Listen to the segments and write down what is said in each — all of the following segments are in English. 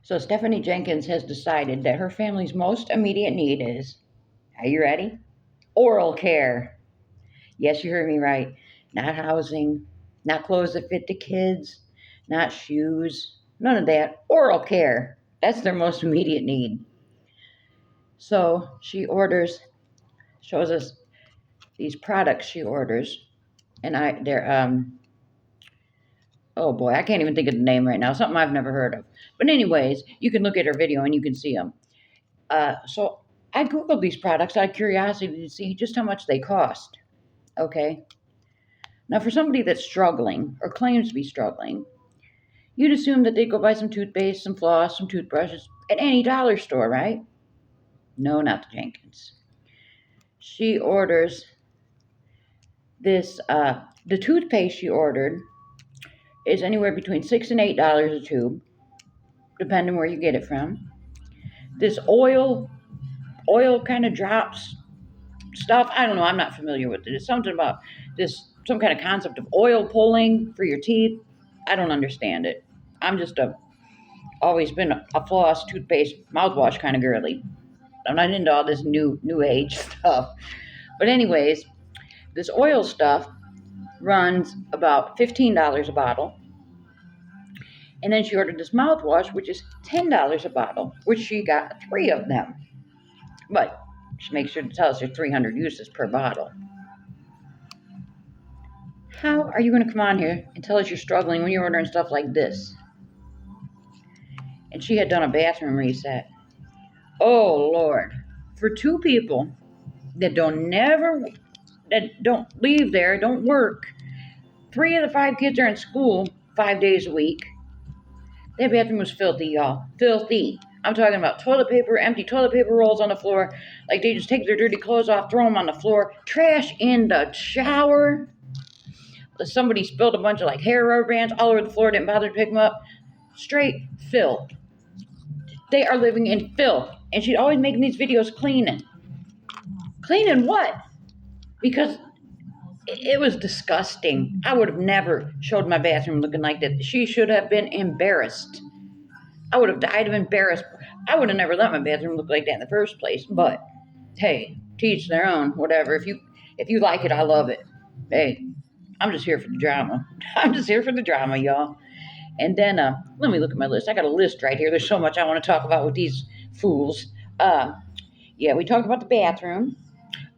So Stephanie Jenkins has decided that her family's most immediate need is, are you ready? Oral care. Yes, you heard me right. Not housing, not clothes that fit the kids, not shoes, none of that. Oral care. That's their most immediate need. So she shows us these products she orders, and they're oh boy, I can't even think of the name right now. Something I've never heard of. But anyways, you can look at her video and you can see them. So I googled these products out of curiosity to see just how much they cost. Okay. Now, for somebody that's struggling or claims to be struggling, you'd assume that they'd go buy some toothpaste, some floss, some toothbrushes at any dollar store, right? No, not the Jenkins. She orders the toothpaste she ordered is anywhere between $6 and $8 a tube, depending where you get it from. This oil kind of drops stuff. I don't know. I'm not familiar with it. It's something about some kind of concept of oil pulling for your teeth. I don't understand it. I'm just always been a floss, toothpaste, mouthwash kind of girly. I'm not into all this new age stuff. But anyways, this oil stuff runs about $15 a bottle. And then she ordered this mouthwash, which is $10 a bottle, which she got 3 of them. But she makes sure to tell us there's 300 uses per bottle. How are you going to come on here and tell us you're struggling when you're ordering stuff like this? And she had done a bathroom reset. Oh, Lord. For 2 people that don't leave there, don't work, 3 of the 5 kids are in school 5 days a week. That bathroom was filthy, y'all. Filthy. I'm talking about toilet paper, empty toilet paper rolls on the floor. Like they just take their dirty clothes off, throw them on the floor. Trash in the shower. Somebody spilled a bunch of like hair rubber bands all over the floor, didn't bother to pick them up. Straight filth. They are living in filth. And she'd always making these videos cleaning. Cleaning what? Because it was disgusting. I would have never showed my bathroom looking like that. She should have been embarrassed. I would have died of embarrassment. I would have never let my bathroom look like that in the first place. But hey, to each their own. Whatever. If you like it, I love it. Hey, I'm just here for the drama. I'm just here for the drama, y'all. And then let me look at my list. I got a list right here. There's so much I want to talk about with these fools. Yeah, we talked about the bathroom.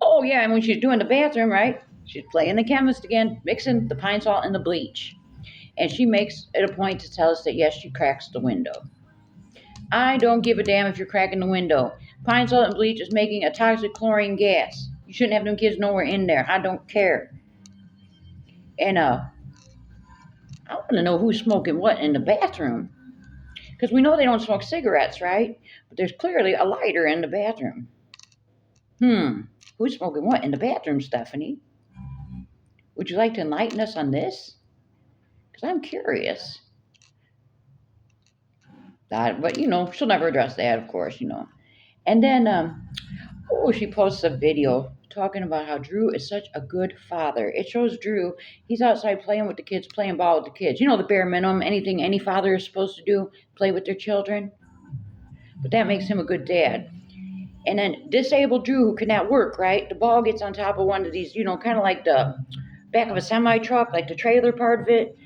Oh yeah, and when she's doing the bathroom, right? She's playing the chemist again, mixing the pine salt and the bleach. And she makes it a point to tell us that yes, she cracks the window. I don't give a damn if you're cracking the window. Pine salt and bleach is making a toxic chlorine gas. You shouldn't have them kids nowhere in there. I don't care. And I want to know who's smoking what in the bathroom. Because we know they don't smoke cigarettes, right? But there's clearly a lighter in the bathroom. Who's smoking what in the bathroom, Stephanie? Would you like to enlighten us on this? Because I'm curious. But, she'll never address that, of course, And then, she posts a video talking about how Drew is such a good father. It shows Drew, he's outside playing with the kids, playing ball with the kids. The bare minimum, anything any father is supposed to do, play with their children. But that makes him a good dad. And then disabled Drew, who cannot work, right? The ball gets on top of one of these, kind of like the back of a semi-truck, like the trailer part of it,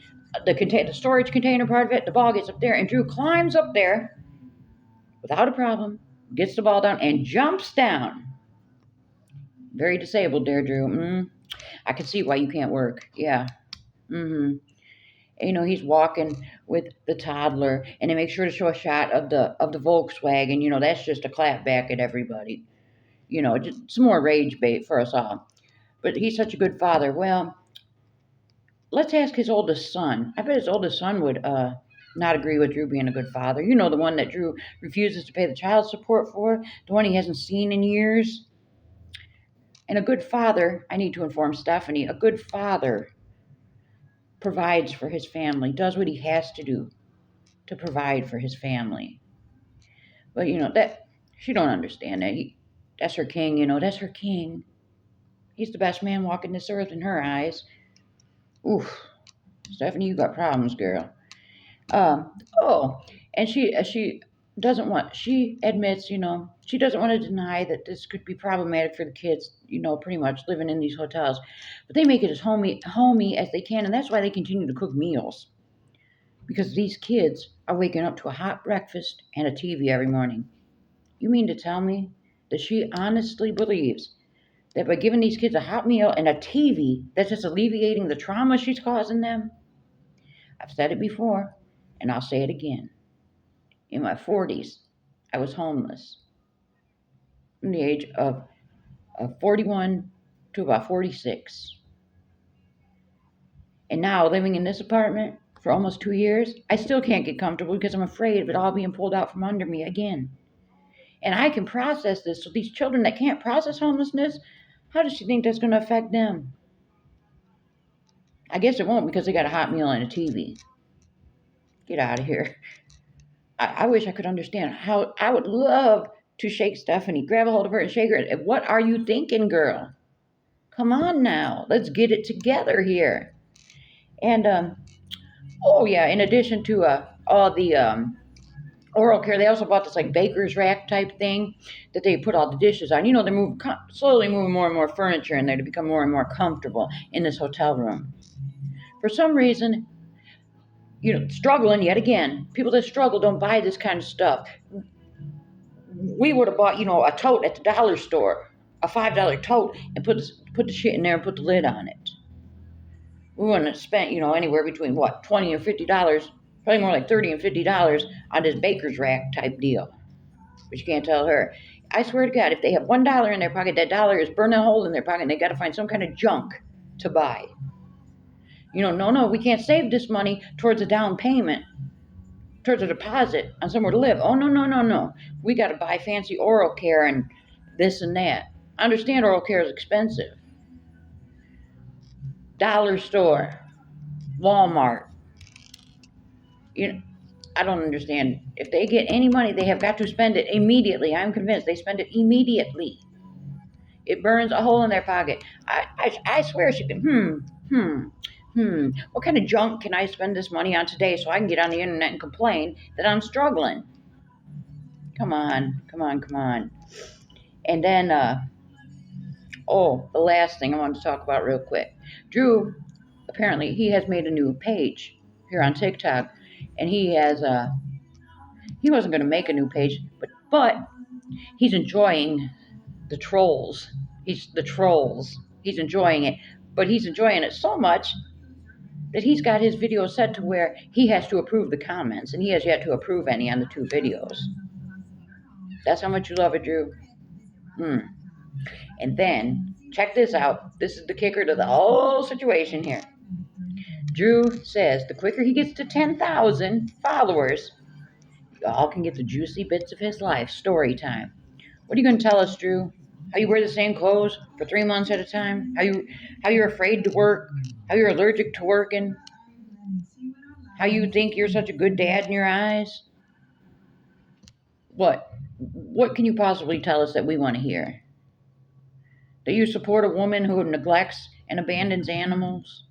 the storage container part of it. The ball gets up there, and Drew climbs up there without a problem, gets the ball down, and jumps down. Very disabled there, Drew. I can see why you can't work. Yeah. He's walking with the toddler, and they make sure to show a shot of the Volkswagen. That's just a clap back at everybody. Just some more rage bait for us all. But he's such a good father. Well, let's ask his oldest son. I bet his oldest son would not agree with Drew being a good father. The one that Drew refuses to pay the child support for, the one he hasn't seen in years. And a good father, I need to inform Stephanie, a good father provides for his family, does what he has to do to provide for his family. But, that she don't understand that. That's her king, that's her king. He's the best man walking this earth in her eyes. Oof. Stephanie, you got problems, girl. And she she admits, she doesn't want to deny that this could be problematic for the kids, pretty much living in these hotels. But they make it as homey as they can, and that's why they continue to cook meals. Because these kids are waking up to a hot breakfast and a TV every morning. You mean to tell me that she honestly believes that by giving these kids a hot meal and a TV, that's just alleviating the trauma she's causing them? I've said it before, and I'll say it again. In my 40s, I was homeless from the age of 41 to about 46. And now, living in this apartment for almost 2 years, I still can't get comfortable because I'm afraid of it all being pulled out from under me again. And I can process this. So these children that can't process homelessness, how does she think that's going to affect them? I guess it won't because they got a hot meal and a TV. Get out of here. I wish I could understand how. I would love to shake Stephanie, grab a hold of her and shake her. What are you thinking, girl? Come on now. Let's get it together here. And, oh yeah, in addition to all the oral care, they also bought this like baker's rack type thing that they put all the dishes on. They're slowly moving more and more furniture in there to become more and more comfortable in this hotel room. For some reason, struggling yet again. People that struggle don't buy this kind of stuff. We would have bought, a tote at the dollar store, a $5 tote, and put the shit in there and put the lid on it. We wouldn't have spent, anywhere between $20 or $50, probably more like $30 and $50 on this baker's rack type deal. But you can't tell her. I swear to God, if they have $1 in their pocket, that dollar is burning a hole in their pocket, and they got to find some kind of junk to buy. No, we can't save this money towards a down payment, towards a deposit on somewhere to live. Oh, no. We got to buy fancy oral care and this and that. I understand oral care is expensive. Dollar store, Walmart. I don't understand. If they get any money, they have got to spend it immediately. I'm convinced they spend it immediately. It burns a hole in their pocket. I swear she can. What kind of junk can I spend this money on today so I can get on the internet and complain that I'm struggling? Come on. And then, the last thing I wanted to talk about real quick. Drew, apparently, he has made a new page here on TikTok, and he wasn't going to make a new page, but he's enjoying the trolls. He's enjoying it, but he's enjoying it so much that he's got his video set to where he has to approve the comments, and he has yet to approve any on the 2 videos. That's how much you love it, Drew. And then, check this out. This is the kicker to the whole situation here. Drew says the quicker he gets to 10,000 followers, y'all can get the juicy bits of his life, story time. What are you going to tell us, Drew? How you wear the same clothes for 3 months at a time? How you're afraid to work? How you're allergic to working? How you think you're such a good dad in your eyes? What can you possibly tell us that we want to hear? That you support a woman who neglects and abandons animals?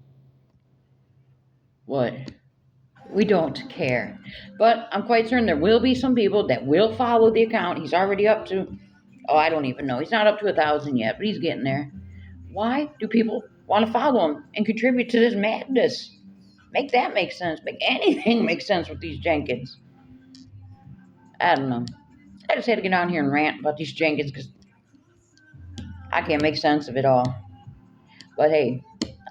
What? We don't care. But I'm quite certain there will be some people that will follow the account. He's already up to, I don't even know. He's not up to 1,000 yet, but he's getting there. Why do people want to follow him and contribute to this madness? Make that make sense. Make anything make sense with these Jenkins. I don't know. I just had to get down here and rant about these Jenkins because I can't make sense of it all. But hey,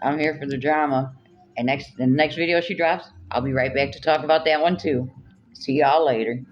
I'm here for the drama. And the next video she drops, I'll be right back to talk about that one too. See y'all later.